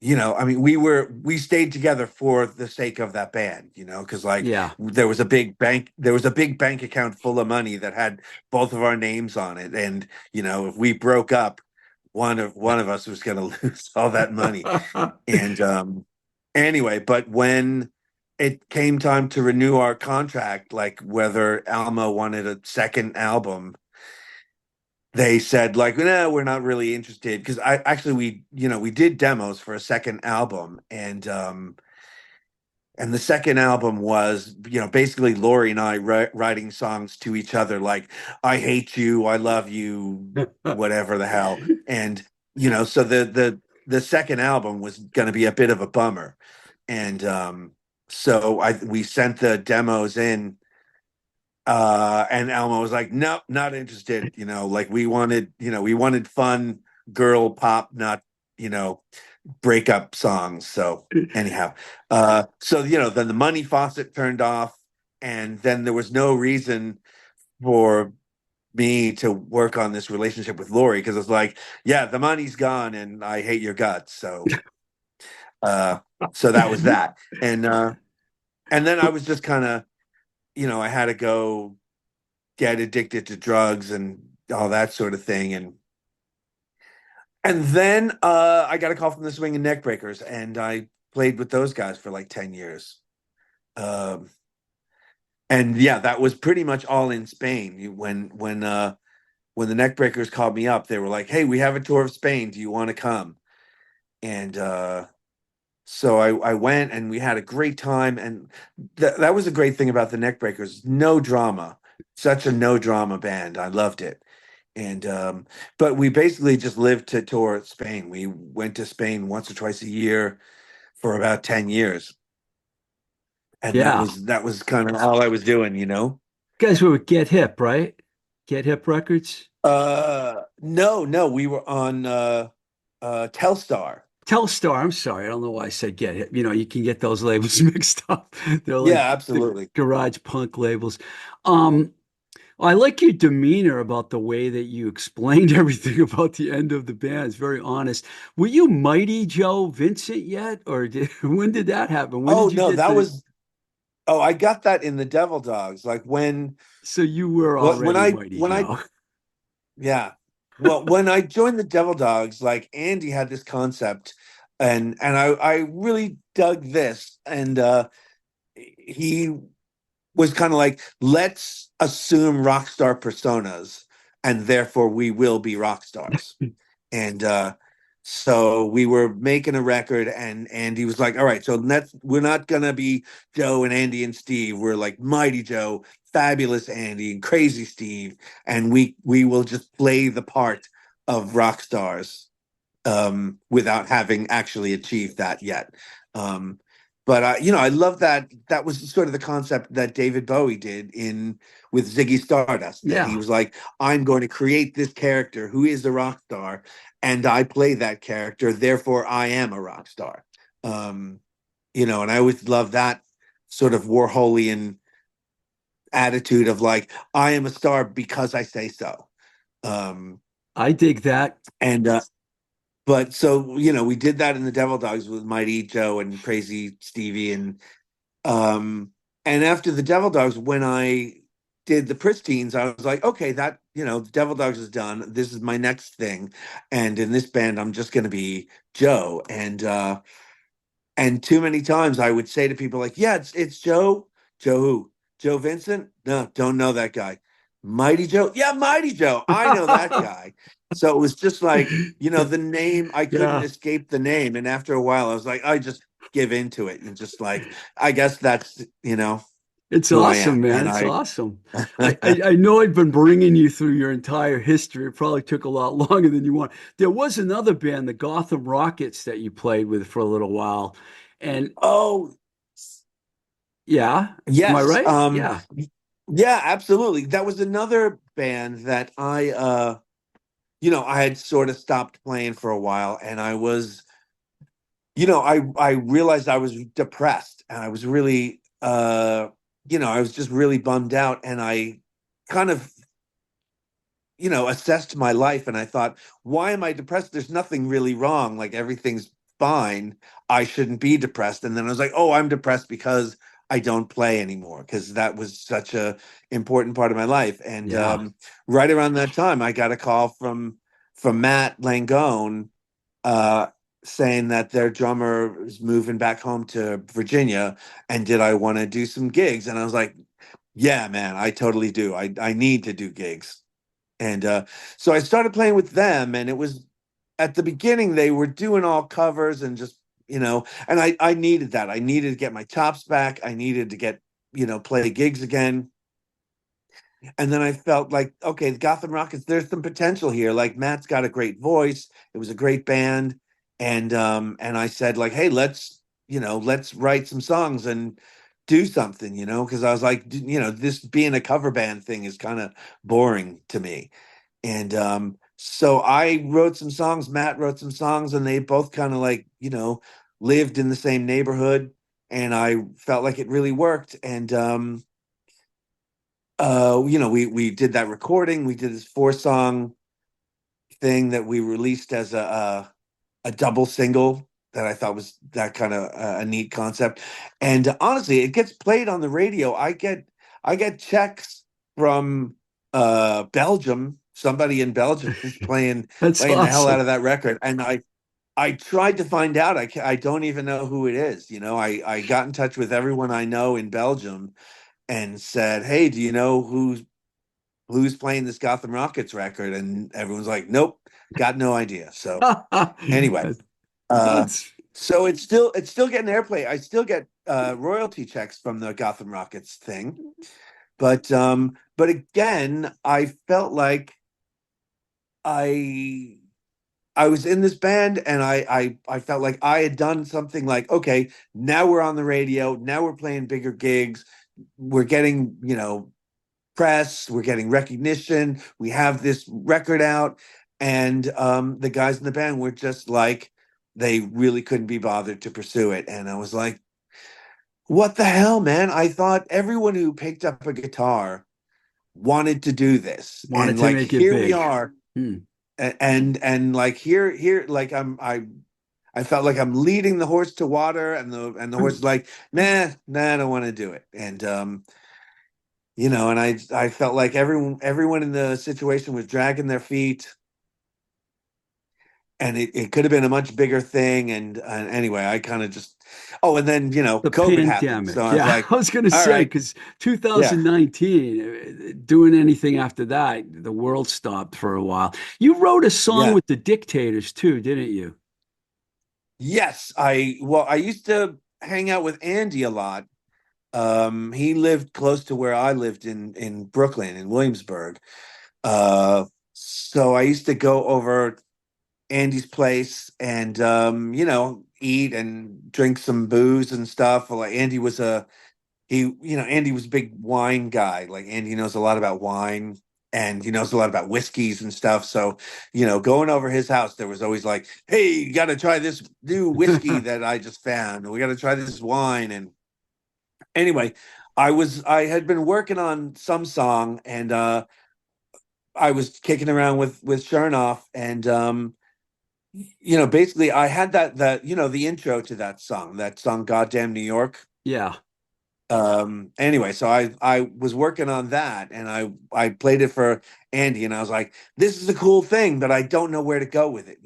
I mean, we stayed together for the sake of that band, because like yeah. there was a big bank account full of money that had both of our names on it, and if we broke up, one of us was going to lose all that money. And anyway, but when it came time to renew our contract, like whether Alma wanted a second album, they said like, no, we're not really interested, because I actually we did demos for a second album, and the second album was, basically Lori and I writing songs to each other like, I hate you, I love you, whatever the hell. And, so the second album was going to be a bit of a bummer. And so we sent the demos in, and Alma was like, nope, not interested. Like we wanted fun girl pop, not, you know, breakup songs. So anyhow, so then the money faucet turned off, and then there was no reason for me to work on this relationship with Lori, because it's like, yeah, the money's gone and I hate your guts. Uh so that was that. And then I was just kind of, I had to go get addicted to drugs and all that sort of thing. And then I got a call from the Swing and Neckbreakers, and I played with those guys for like 10 years. Um, and yeah, that was pretty much all in Spain. When the Neckbreakers called me up, they were like, "Hey, we have a tour of Spain. Do you want to come?" And so I went, and we had a great time. And that was a great thing about the Neckbreakers. No drama, such a no drama band. I loved it. And but we basically just lived to tour Spain. We went to Spain once or twice a year for about 10 years. And that Yeah. was that was kind of all I was doing. You guys were with Get Hip, right? Get Hip Records? No, no, we were on Telstar. Telstar, I'm sorry. I don't know why I said Get Hip. You can get those labels mixed up. They're like Yeah, the absolutely. garage punk labels. Um, I like your demeanor about the way that you explained everything about the end of the band. It's very honest. Were you Mighty Joe Vincent yet? Or when did that happen? When Oh did you no, get that the, was I got that in the Devil Dogs. Like when so you were well, when already I Mighty when I Joe. yeah. Well, when I joined the Devil Dogs, like Andy had this concept, and I really dug this, and he was kind of like, let's assume rock star personas, and therefore we will be rock stars. And so we were making a record, and Andy was like, all right, so we're not gonna be Joe and Andy and Steev. We're like Mighty Joe, Fabulous Andy, and Crazy Steev, and we will just play the part of rock stars, without having actually achieved that yet. Um, but I love that was sort of the concept that David Bowie did in with Ziggy Stardust. That he Yeah. was like, I'm going to create this character who is a rock star, and I play that character, therefore I am a rock star. Um, and I always love that sort of Warholian attitude of like, I am a star because I say so. Um, I dig that. and But so, we did that in the Devil Dogs with Mighty Joe and Crazy Stevie, um and after the Devil Dogs, when I did the Prissteens, I was like, okay, that, the Devil Dogs is done. This is my next thing. And in this band, I'm just gonna be Joe. And too many times I would say to people like, yeah, it's Joe. Joe who? Joe Vincent? No, don't know that guy. Mighty Joe? Yeah, Mighty Joe. I know that guy. So it was just like, the name, I couldn't Yeah, escape the name. And after a while, I was like, I just give into it and just like, I guess that's, it's who I awesome, am. man. And It's I, awesome. I know I've been bringing you through your entire history. It probably took a lot longer than you want. There was another band, the Gotham Rockets, that you played with for a little while. And oh, yeah, am I yes. right? Yeah. Yeah, absolutely. That was another band that I had sort of stopped playing for a while, and I was, I realized I was depressed, and I was really, I was just really bummed out, and I kind of, assessed my life, and I thought, why am I depressed? There's nothing really wrong. Like everything's fine. I shouldn't be depressed. And then I was like, oh, I'm depressed because I don't play anymore because that was such a important part of my life. And Yeah. right around that time, I got a call from Matt Langone uh, saying that their drummer is moving back home to Virginia, and did I want to do some gigs? And I was like, yeah, man, I totally do. I need to do gigs. And so I started playing with them, and it was at the beginning they were doing all covers and just, and I needed that. I needed to get my chops back. I needed to get, play gigs again. And then I felt like, okay, the Gotham Rockets, there's some potential here. Like Matt's got a great voice. It was a great band. And I said, like, hey, let's write some songs and do something, because I was like, this being a cover band thing is kind of boring to me. And so I wrote some songs, Matt wrote some songs, and they both kind of like, lived in the same neighborhood. And I felt like it really worked. And we did that recording. We did this 4 song thing that we released as a double single that I thought was that kind of a neat concept. And honestly, it gets played on the radio. I get checks from Belgium. Somebody in Belgium is playing That's playing the hell out awesome. of that record, and I tried to find out. I don't even know who it is. I got in touch with everyone I know in Belgium and said, "Hey, do you know who's playing this Gotham Rockets record?" And everyone's like, "Nope, got no idea." So anyway, uh, That's so it's still getting airplay. I still get royalty checks from the Gotham Rockets thing, but again, I felt like I I was in this band, and I felt like I had done something. Like, okay, now we're on the radio, now we're playing bigger gigs, we're getting, press, we're getting recognition, we have this record out. And the guys in the band were just like, they really couldn't be bothered to pursue it. And I was like, what the hell, man? I thought everyone who picked up a guitar wanted to do this. wanted And to like, make it here we big. are. Hmm. And like, here, like, I felt like I'm leading the horse to water, and the horse is like, nah, I don't want to do it. And and I felt like everyone in the situation was dragging their feet, and it could have been a much bigger thing. And anyway, I kind of just, oh, and then The COVID happened, so pandemic. I was Yeah, like, I was going to all say, right, because yeah, 2019, doing anything after that, the world stopped for a while. You wrote a song yeah, with the Dictators too, didn't you? yes, I used to hang out with Andy a lot. He lived close to where I lived in Brooklyn, in Williamsburg. So I used to go over Andy's place and eat and drink some booze and stuff. Like Andy was a big wine guy. Like Andy knows a lot about wine, and he knows a lot about whiskeys and stuff. So, going over his house, there was always like, "Hey, you got to try this new whiskey that I just found. We got to try this wine." And anyway, I had been working on some song, and I was kicking around with Chernoff, and basically I had that the intro to that song "Goddamn New York." Yeah. Anyway, so I was working on that, and I played it for Andy, and I was like, this is a cool thing, but I don't know where to go with it.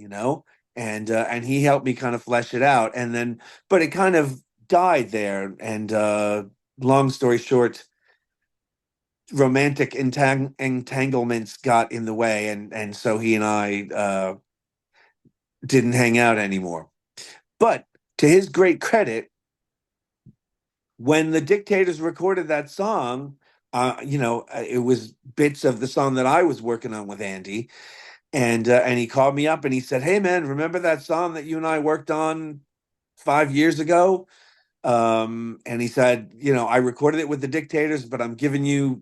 And he helped me kind of flesh it out, and then but it kind of died there. And long story short, romantic entanglements got in the way, and so he and I didn't hang out anymore. But to his great credit, when the Dictators recorded that song, it was bits of the song that I was working on with Andy, and he called me up and he said, "Hey man, remember that song that you and I worked on 5 years ago?" And he said, "I recorded it with the Dictators, but I'm giving you,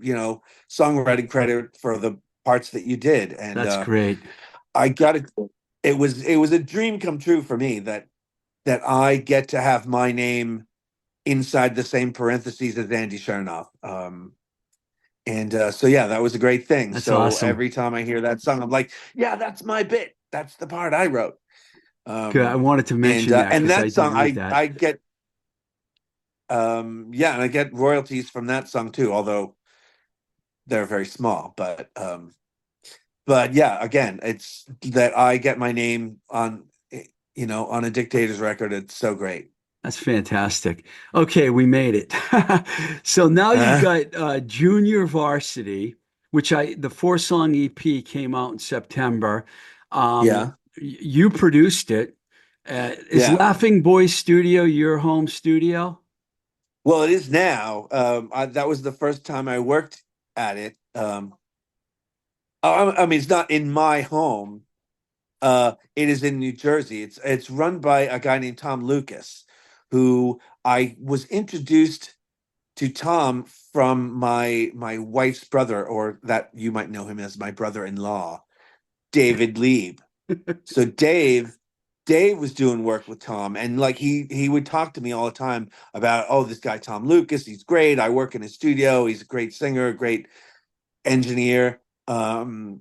songwriting credit for the parts that you did." And That's great. I got it. It was a dream come true for me that I get to have my name inside the same parentheses as Andy Shernoff. And so yeah, that was a great thing. That's So awesome. every time I hear that song, I'm like, yeah, that's my bit. That's the part I wrote. Good. I Um, wanted to and mention uh, that and because I that did song, read I that. I get yeah, and I get royalties from that song too, although they're very small. But yeah, again, it's that I get my name on a Dictator's record. It's so great. That's fantastic. Okay, we made it. So now you've Uh, got Junior Varsity, which the four-song EP came out in September. yeah, You produced it. Is yeah. Laughing Boys Studio your home studio? Well, it is now. That was the first time I worked at it. I mean, it's not in my home. It is in New Jersey. It's run by a guy named Tom Lucas, who I was introduced to Tom from my wife's brother, or that you might know him as my brother-in-law, David Lieb. So Dave was doing work with Tom, and like he would talk to me all the time about, oh, this guy Tom Lucas, he's great. I work in his studio. He's a great singer, great engineer. And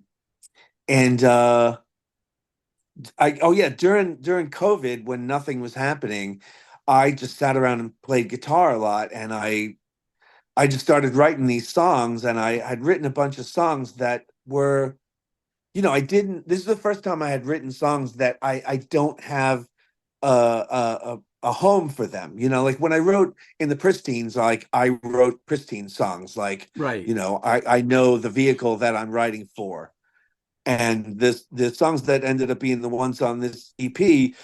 I oh yeah, during COVID when nothing was happening, I just sat around and played guitar a lot, and I just started writing these songs, and I had written a bunch of songs that were, I didn't. This is the first time I had written songs that I don't have a home for them. Like when I wrote in the Prissteens, like I wrote Pristine songs, like Right. I know the vehicle that I'm writing for. And the songs that ended up being the ones on this EP,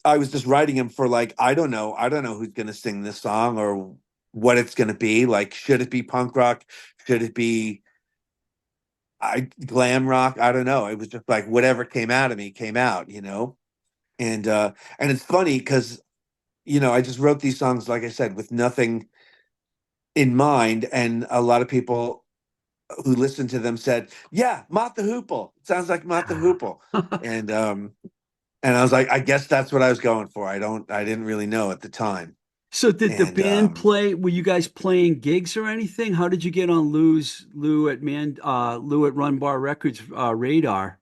I was just writing them for, like, I don't know who's gonna sing this song or what it's gonna be. Like, should it be punk rock? Should it be glam rock? I don't know. It was just like whatever came out of me came out. And it's funny because I just wrote these songs, like I said, with nothing in mind, and a lot of people who listened to them said, "Yeah, Mott the Hoople. It sounds like Mott the Hoople." And and I was like, I guess that's what I was going for. I didn't really know at the time. So did the And band play? Were you guys playing gigs or anything? How did you get on Lou at Run Bar Records radar?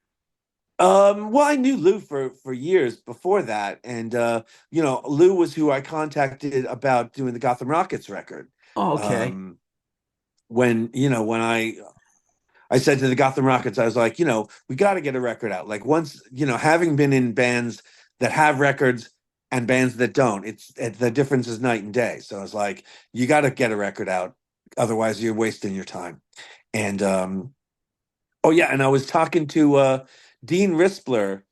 well, I knew Lou for years before that, and Lou was who I contacted about doing the Gotham Rockets record. Oh, okay. Um, when I said to the Gotham Rockets, I was like, we got to get a record out. Like, once, having been in bands that have records and bands that don't, the difference is night and day. So I was like, you got to get a record out, otherwise you're wasting your time. And oh yeah, and I was talking to Dean Rispler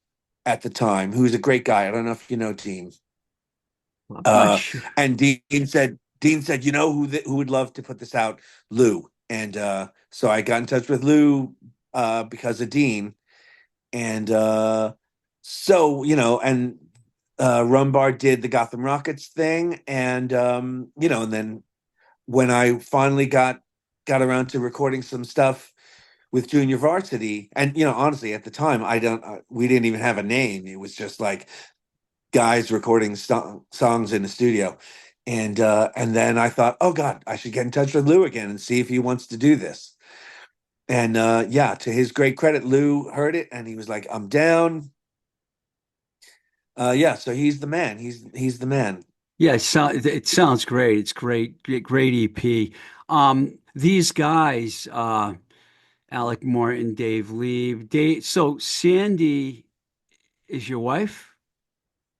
at the time, who's a great guy. I don't know if you know Dean. I'm not Uh, sure. and Dean said, who would love to put this out? Lou. And so I got in touch with Lou because of Dean. And so, and Rumbar did the Gotham Rockets thing. And then when I finally got around to recording some stuff with Junior Varsity, and honestly, at the time, we didn't even have a name. It was just like guys recording songs in the studio. And then I thought, oh God, I should get in touch with Lou again and see if he wants to do this. And yeah, to his great credit, Lou heard it and he was like, I'm down. Yeah, so he's the man. He's the man. Yeah, it sounds great. It's great EP. These guys, Alec Morton, Dave Lee, so Sandy is your wife?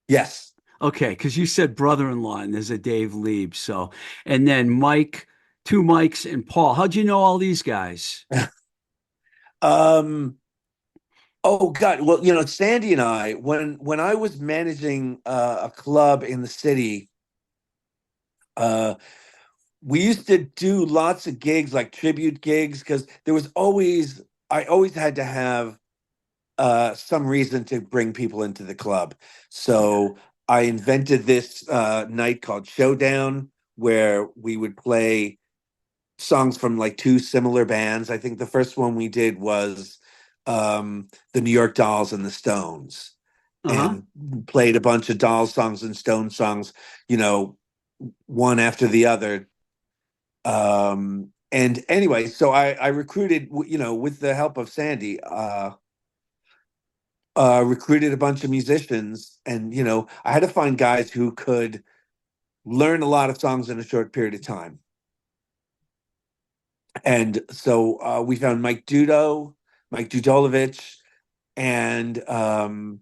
Yes. Okay, because you said brother-in-law and there's a Dave Lieb. So, and then Mike Two Mikes and Paul. How'd you know all these guys? Um, oh God, well, Sandy and I, when I was managing a club in the city, uh, we used to do lots of gigs, like tribute gigs, because I always had to have some reason to bring people into the club. Yeah. So I invented this night called Showdown, where we would play songs from like two similar bands. I think the first one we did was the New York Dolls and the Stones, Uh-huh. and played a bunch of Dolls songs and Stones songs, you know, one after the other. And anyway, so I recruited, with the help of Sandy, recruited a bunch of musicians, and I had to find guys who could learn a lot of songs in a short period of time. And so we found Mike Dudolovich, and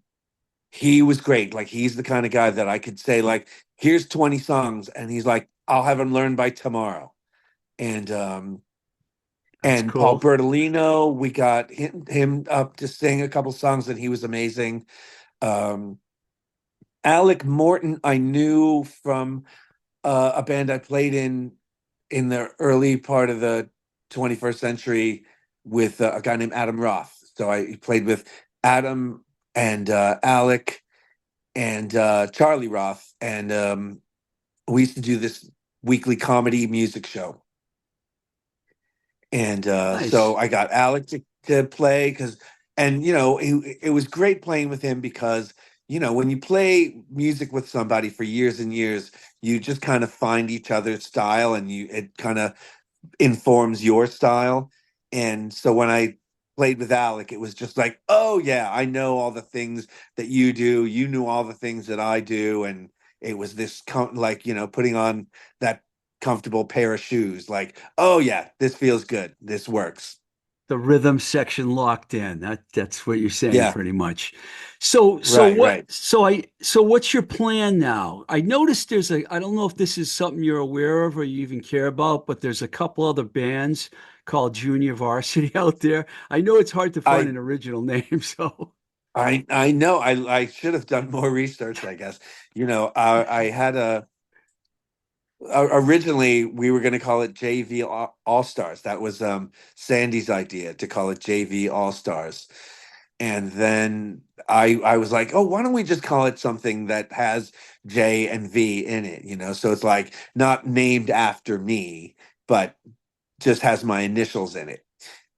he was great. Like, he's the kind of guy that I could say, like, here's 20 songs, and he's like, I'll have them learned by tomorrow. And That's Paul cool. Bertolino, we got him up to sing a couple songs, and he was amazing. Um, Alec Morton, I knew from a band I played in the early part of the 21st century with a guy named Adam Roth. So I played with Adam and Alec and Charlie Roth, and we used to do this weekly comedy music show. And so Nice. I got Alec to play, and it was great playing with him because when you play music with somebody for years and years, you just kind of find each other's style, and it kind of informs your style. And so when I played with Alec, it was just like, oh yeah, I know all the things that you do. You knew all the things that I do, and it was this like putting on that comfortable pair of shoes. Like, oh yeah, this feels good. This works. The rhythm section locked in. That's what you're saying Yeah, pretty much. So right, what right. so what's your plan now? I noticed I don't know if this is something you're aware of or you even care about, but there's a couple other bands called Junior Varsity out there. I know it's hard to find I an original name, so I know. I should have done more research, I guess. I had originally we were going to call it JV All Stars. That was Sandy's idea, to call it JV All Stars. And then I was like, oh, why don't we just call it something that has J and V in it, so it's like not named after me, but just has my initials in it.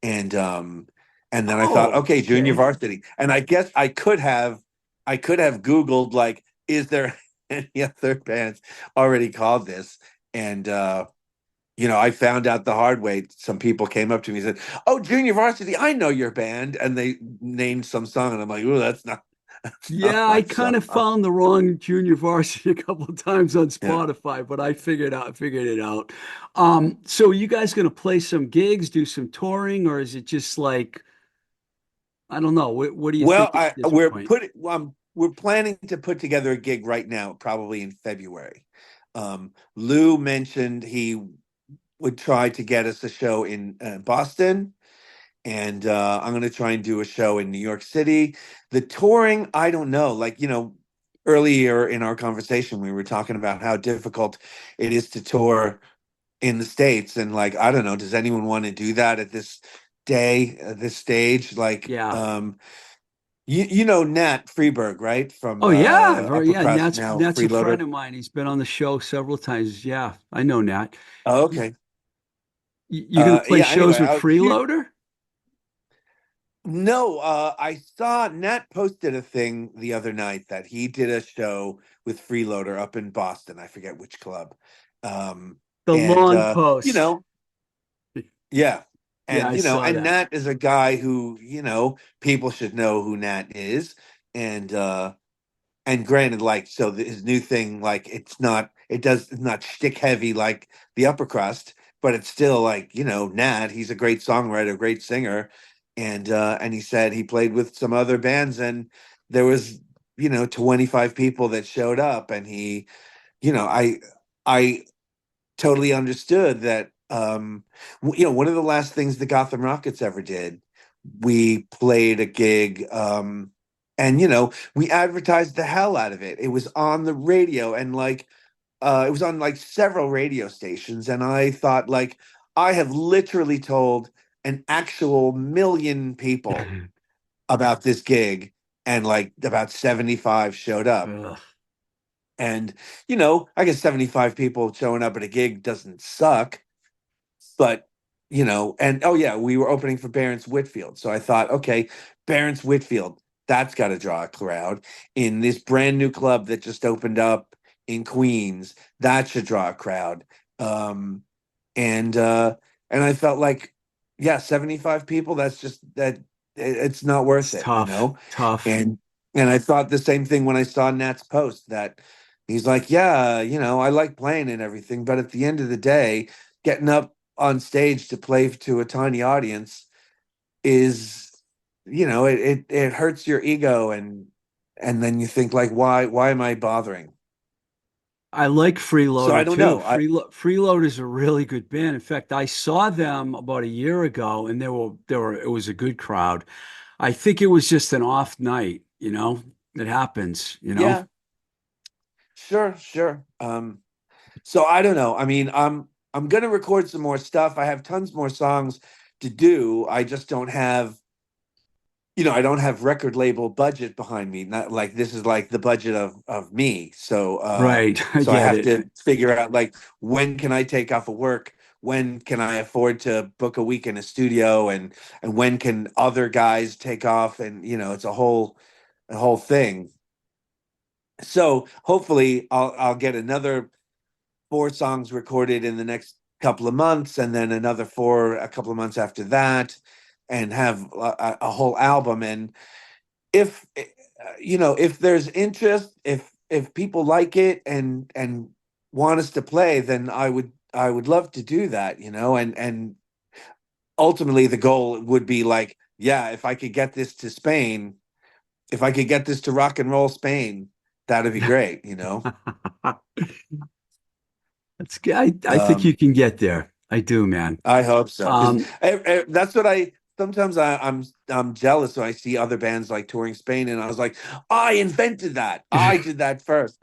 And then I thought, oh, okay, Junior okay. Varsity. And I guess I could have Googled, like, is there any other bands already called this? And I found out the hard way. Some people came up to me and said, "Oh, Junior Varsity, I know your band," and they named some song, and I'm like, "Oh, that's not Yeah, I my kind song." of found the wrong Junior Varsity a couple of times on Yeah. Spotify, but I figured it out. So you guys gonna play some gigs, do some touring, or is it just like I don't know. What are you Well, thinking at this point? we're planning to put together a gig right now, probably in February. Lou mentioned he would try to get us a show in Boston, and I'm going to try and do a show in New York City. The touring, I don't know. Like, earlier in our conversation, we were talking about how difficult it is to tour in the States. And, like, I don't know, does anyone want to do that at this stage? Like, Yeah. you know Nat Freeberg, right? From Oh yeah, Upper yeah. Crust, now Nat's a friend Freeloader. of mine. He's been on the show several times. Yeah, I know Nat. Oh, You, okay. you're gonna play Yeah, anyway, shows with Freeloader? no, I saw Nat posted a thing the other night that he did a show with Freeloader up in Boston. I forget which club. Um, The and Lawn Post. yeah. Yeah, And I saw and that. Nat is a guy who, people should know who Nat is. And granted, like, so his new thing, like, it's not shtick heavy like the Upper Crust, but it's still like, Nat, he's a great songwriter, great singer. And he said he played with some other bands, and there was, 25 people that showed up, and he, I totally understood that, One of the last things the Gotham Rockets ever did, we played a gig, and we advertised the hell out of it. It was on the radio, and like it was on like several radio stations, and I thought like I have literally told an actual million people about this gig, and like about 75 showed up. Ugh. And I guess 75 people showing up at a gig doesn't suck, but and oh yeah, we were opening for Barron's Whitfield. So I thought, okay, Barron's Whitfield, that's got to draw a crowd in this brand new club that just opened up in Queens. That should draw a crowd. Um, and and I felt like, yeah, 75 people, that's just that it's not worth It's it, tough, tough. And I thought the same thing when I saw Nat's post that he's like, yeah, I like playing and everything, but at the end of the day, getting up on stage to play to a tiny audience is, it hurts your ego, and then you think like, why am I bothering? I like So I Freeloader don't too. know. I Freeloader is a really good band. In fact, I saw them about a year ago, and it was a good crowd. I think it was just an off night, It happens. Yeah, sure. So I don't know. I mean, I'm gonna record some more stuff. I have tons more songs to do. I just don't have, I don't have record label budget behind me. Not like this is like the budget of me. So Right. I so I get have it. to figure out like when can I take off of work? When can I afford to book a week in a studio, and when can other guys take off, and it's a whole thing. So hopefully I'll get another 4 songs recorded in the next couple of months, and then another 4 a couple of months after that, and have a whole album. And if if there's interest, if people like it and want us to play, then I would love to do that. And ultimately the goal would be like, yeah, if I could get this to Spain, if I could get this to rock and roll Spain, that'd be great. That's good. I think you Um, can get there. I do, man. I hope so, because Um, that's what I sometimes I'm jealous when I see other bands like touring Spain, and I was like, I invented that. I did that first,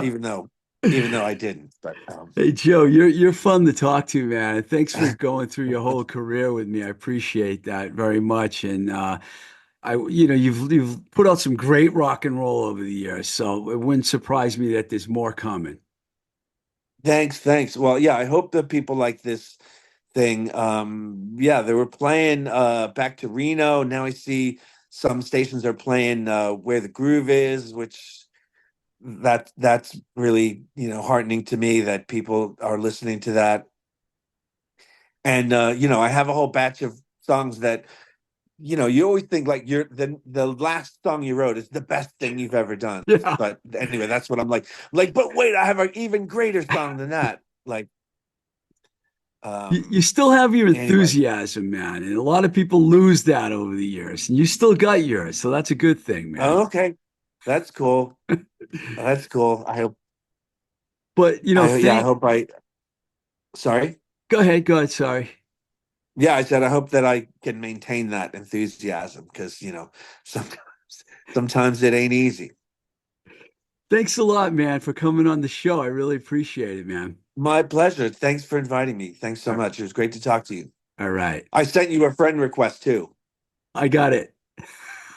even though I didn't. But Hey Joe, you're fun to talk to, man. And thanks for going through your whole career with me. I appreciate that very much. And you've put out some great rock and roll over the years, so it wouldn't surprise me that there's more coming. thanks. Well, yeah, I hope that people like this thing. Yeah, they were playing back to Reno. Now I see some stations are playing Where the Groove Is, which that's really heartening to me that people are listening to that. And I have a whole batch of songs that you always think like the last song you wrote is the best thing you've ever done. Yeah. But anyway, that's what I'm like. Like, but wait, I have an even greater song than that. Like, You still have your anyway. enthusiasm, man. And a lot of people lose that over the years. And you still got yours. So that's a good thing, man. Oh, okay. That's cool. That's cool. I hope But, yeah, I hope I sorry. go ahead, go ahead. Sorry. Yeah, I said I hope that I can maintain that enthusiasm because, sometimes sometimes it ain't easy. Thanks a lot, man, for coming on the show. I really appreciate it, man. My pleasure. Thanks for inviting me. Thanks so much. It was great to talk to you. All right. I sent you a friend request too. I got it.